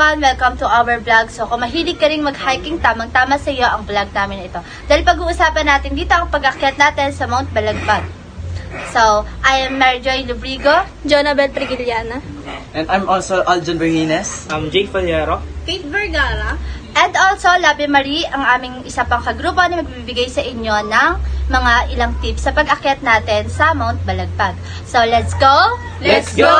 everyone! Welcome to our vlog. So kung mahilig ka rin mag-hiking, tamang-tama sa iyo ang vlog namin ito. Dahil pag-uusapan natin dito ang pag-akyat natin sa Mount Balagbag. So, I am Mary Joy Lubrigo, Jonabel Trigiliana, and I'm also Aljon Berhines. I'm Jay Faliero, Kate Vergara, and also Labi Marie, ang aming isa pang kagrupo na magbibigay sa inyo ng mga ilang tips sa pag-akyat natin sa Mount Balagbag. So, let's go! Let's go!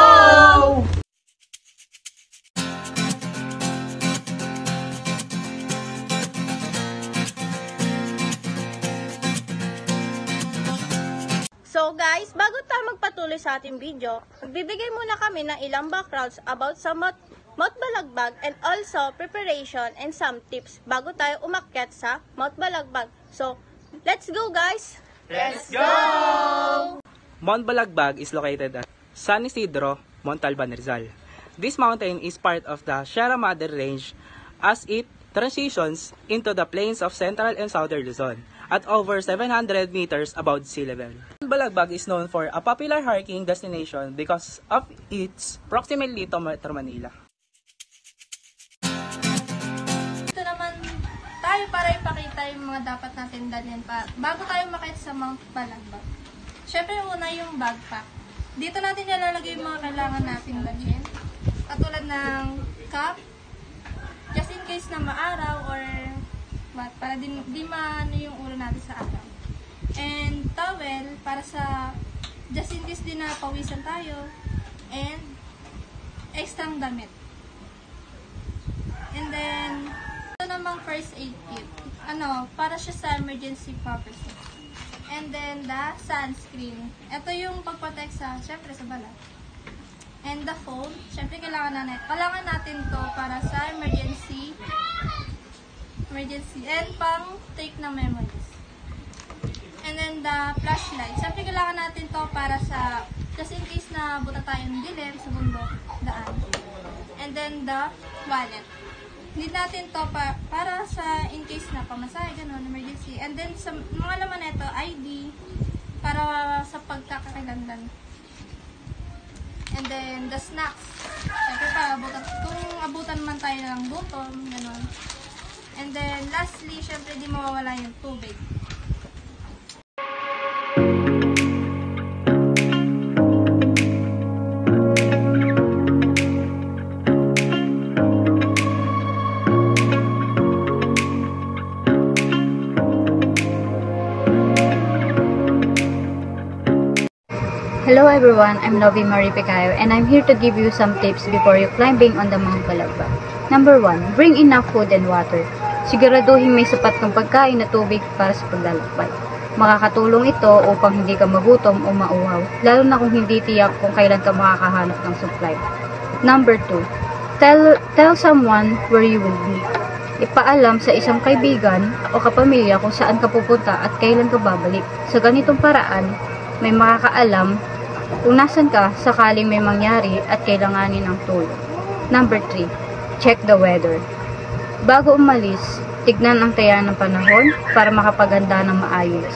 So guys, bago tayo magpatuloy sa ating video, magbibigay muna kami ng ilang backgrounds about sa Mount Balagbag and also preparation and some tips bago tayo umakyat sa Mount Balagbag. So, let's go guys! Let's go! Mount Balagbag is located at San Isidro, Montalban, Rizal. This mountain is part of the Sierra Madre Range as it transitions into the plains of Central and Southern Luzon at over 700 meters above sea level. Balagbag is known for a popular hiking destination because of its proximity to Metro Manila. Ito naman tayo para ipakita yung mga dapat natin dalhin pa bago tayo makita sa Mount Balagbag. Syempre una yung backpack. Dito natin nilalagay yung mga kailangan natin dalhin. Katulad ng cup, just in case na maaraw or what, para di maano yung ulo natin sa araw. And towel para sa just in case din na pawisan tayo, and extrang damit. And then ito namang first aid kit. Para siya sa emergency purposes. And then the sunscreen. Ito yung pagprotect syempre sa balat. And the phone, syempre kailangan natin to para sa emergency and pang take ng memories. And then the flashlight, syempre kailangan natin to para sa just in case na buta tayo ng dilim sa bundok, daan. And then the wallet, need natin to para sa in case na pamasahe, ganun, emergency. And then sa mga laman nito, ID para sa pagkakakilanlan. And then the snacks, syempre kung abutan man tayo ng gutom, ganun. And then lastly, syempre di mawawala yung tubig. Hello everyone, I'm Novi Marie Picayo and I'm here to give you some tips before you climbing on the Mount Balagbag. Number 1, bring enough food and water. Siguraduhin may sapat kang pagkain na tubig para sa paglalakbay. Makakatulong ito upang hindi ka magutom o mauhaw, lalo na kung hindi tiyak kung kailan ka makakahanap ng supply. Number 2, tell someone where you will be. Ipaalam sa isang kaibigan o kapamilya kung saan ka pupunta at kailan ka babalik. Sa ganitong paraan, may makakaalam kung nasan ka sakaling may mangyari at kailanganin ng tulong. Number 3, check the weather. Bago umalis, tignan ang taya ng panahon para makapaganda ng maayos.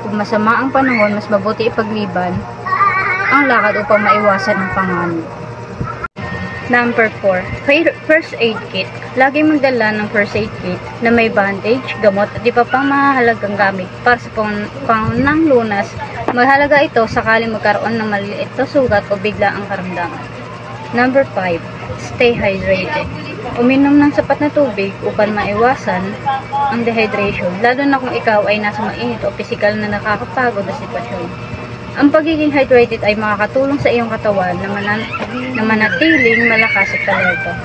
Kung masama ang panahon, mas mabuti ipagliban ang lakad upang maiwasan ang panganib. Number 4, first aid kit. Lagi magdala ng first aid kit na may bandage, gamot at iba pang mahalagang gamit para sa pangunang lunas. Mahalaga ito sakaling magkaroon ng maliit na sugat o bigla ang karamdaman. Number 5, stay hydrated. Uminom ng sapat na tubig upang maiwasan ang dehydration, lalo na kung ikaw ay nasa mainit o pisikal na nakakapagod na sitwasyon. Ang pagiging hydrated ay makakatulong sa iyong katawan na manatiling malakas at alerto.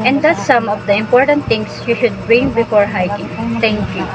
And that's some of the important things you should bring before hiking. Thank you.